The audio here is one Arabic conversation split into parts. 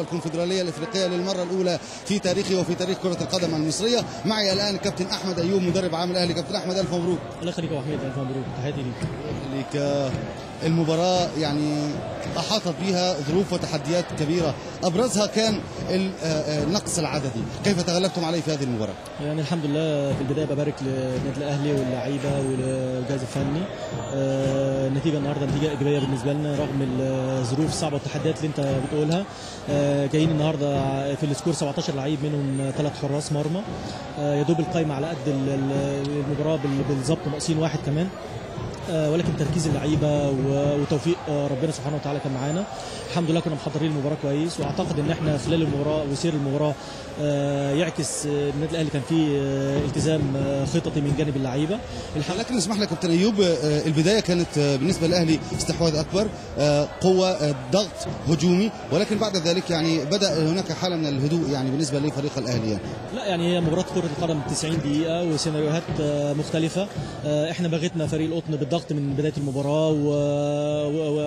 الكونفدرالية الإفريقية للمرة الأولى في تاريخه وفي تاريخ كرة القدم المصرية. معي الآن كابتن أحمد أيوب مدرب عام الأهلي. كابتن أحمد ألف مبروك. الله يخليك يا أبو حميد، ألف مبروك، تحياتي ليك. المباراة يعني أحاطت بها ظروف وتحديات كبيرة، أبرزها كان النقص العددي، كيف تغلبتم عليه في هذه المباراة؟ يعني الحمد لله في البداية ببارك للنادي الأهلي واللعيبة والجهاز الفني. النتيجة النهارده نتيجة إيجابية بالنسبة لنا رغم الظروف الصعبة والتحديات اللي أنت بتقولها. جايين النهارده في السكور 17 لعيب منهم 3 حراس مرمى. يا دوب القايمة على قد المباراة بالظبط، ناقصين واحد كمان. ولكن تركيز اللعيبه وتوفيق ربنا سبحانه وتعالى كان معانا. الحمد لله كنا محضرين المباراه كويس، واعتقد ان احنا خلال المباراه وسير المباراه يعكس النادي الاهلي كان فيه التزام خططي من جانب اللعيبه. لكن اسمح لي كابتن ايوب، البدايه كانت بالنسبه للاهلي استحواذ اكبر، قوه، ضغط هجومي، ولكن بعد ذلك يعني بدا هناك حاله من الهدوء يعني بالنسبه لفريق الاهلي. لا يعني هي مباراه كره القدم 90 دقيقه وسيناريوهات مختلفه. احنا بغتنا فريق القطن بالضغط من بدايه المباراه،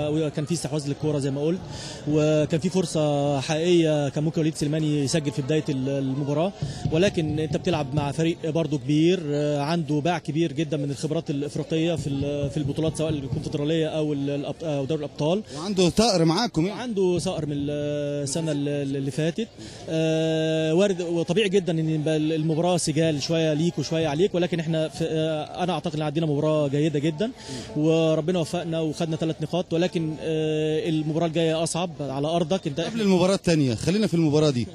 وكان في استحواذ للكوره زي ما قلت، وكان في فرصه حقيقيه كان ممكن وليد سليماني يسجل في بدايه المباراه. ولكن انت بتلعب مع فريق برضه كبير عنده باع كبير جدا من الخبرات الافريقيه في البطولات سواء الكونفدراليه او دوري الابطال، وعنده ثأر معاكم يعني. عنده ثأر من السنه اللي فاتت. وارد وطبيعي جدا ان المباراه سجال شويه ليك وشويه عليك، ولكن احنا انا اعتقد ان عندنا مباراه جيده جدا وربنا وفقنا وخدنا 3 نقاط. ولكن المباراه الجايه اصعب على ارضك انت. قبل المباراه الثانيه خلينا في المباراه دي،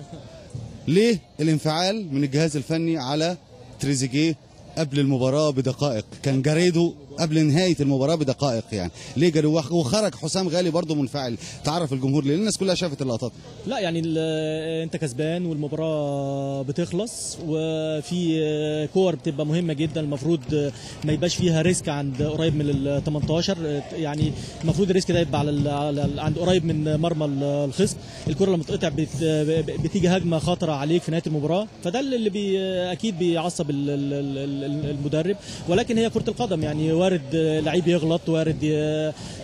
ليه الانفعال من الجهاز الفني على تريزيجيه قبل المباراه بدقائق؟ كان جاريدو قبل نهايه المباراه بدقائق، يعني ليه جاريدو وخرج حسام غالي برضه منفعل؟ تعرف الجمهور ليه؟ الناس كلها شافت اللقطات. لا يعني انت كسبان والمباراه بتخلص، وفي كور بتبقى مهمه جدا المفروض ما يبقاش فيها ريسك عند قريب من ال 18. يعني المفروض الريسك ده يبقى عند قريب من مرمى الخصم. الكره لما تقطع بتيجي هجمه خطره عليك في نهايه المباراه، فده اللي اكيد بيعصب المدرب. ولكن هي كره القدم، يعني وارد لعيب يغلط، وارد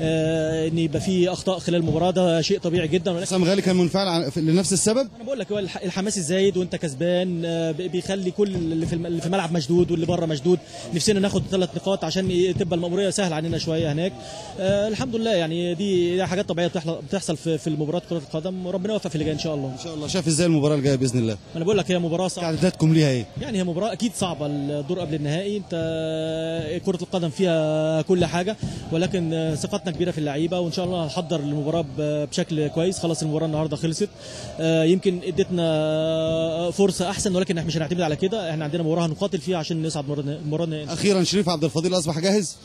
ان يبقى في اخطاء خلال المباراه، ده شيء طبيعي جدا. حسام غالي كان منفعل لنفس السبب. انا بقول لك هو الحماس الزايد وانت كسبان بيخلي كل اللي في الملعب مشدود واللي بره مشدود. نفسنا ناخد 3 نقاط عشان تبقى المأمورية سهل علينا شويه هناك. الحمد لله يعني دي حاجات طبيعيه بتحصل في المباراه كره القدم، وربنا يوفق في اللي جاي ان شاء الله. ان شاء الله. شايف ازاي المباراه الجايه باذن الله؟ انا بقول لك هي مباراه صعبه. تعداداتكم ليها ايه؟ يعني هي مباراه اكيد صعبه، الدور قبل النهائي. انت كره القدم فيها كل حاجه، ولكن ثقتنا كبيره في اللعيبه، وان شاء الله هنحضر المباراه بشكل كويس. خلاص المباراه النهارده خلصت، يمكن ادتنا فرصه احسن، ولكن احنا مش هنعتمد على كده. احنا عندنا مباراه هنقاتل فيها عشان نصعد المباراه النهائيه. اخيرا شريف عبد الفضيل اصبح جاهز؟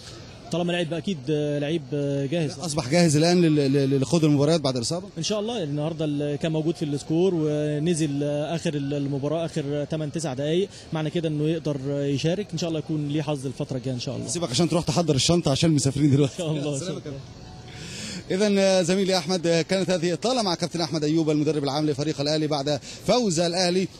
طالما لعيب اكيد لعيب جاهز. اصبح جاهز الان لخوض المباريات بعد الاصابه ان شاء الله. النهارده اللي كان موجود في السكور ونزل اخر المباراه اخر 8-9 دقائق، معنى كده انه يقدر يشارك. ان شاء الله يكون ليه حظ الفتره الجايه ان شاء الله. سيبك عشان تروح تحضر الشنطه عشان مسافرين دلوقتي. ان شاء الله. إذا زميلي أحمد، كانت هذه إطلالة مع كابتن أحمد أيوب المدرب العام لفريق الأهلي بعد فوز الأهلي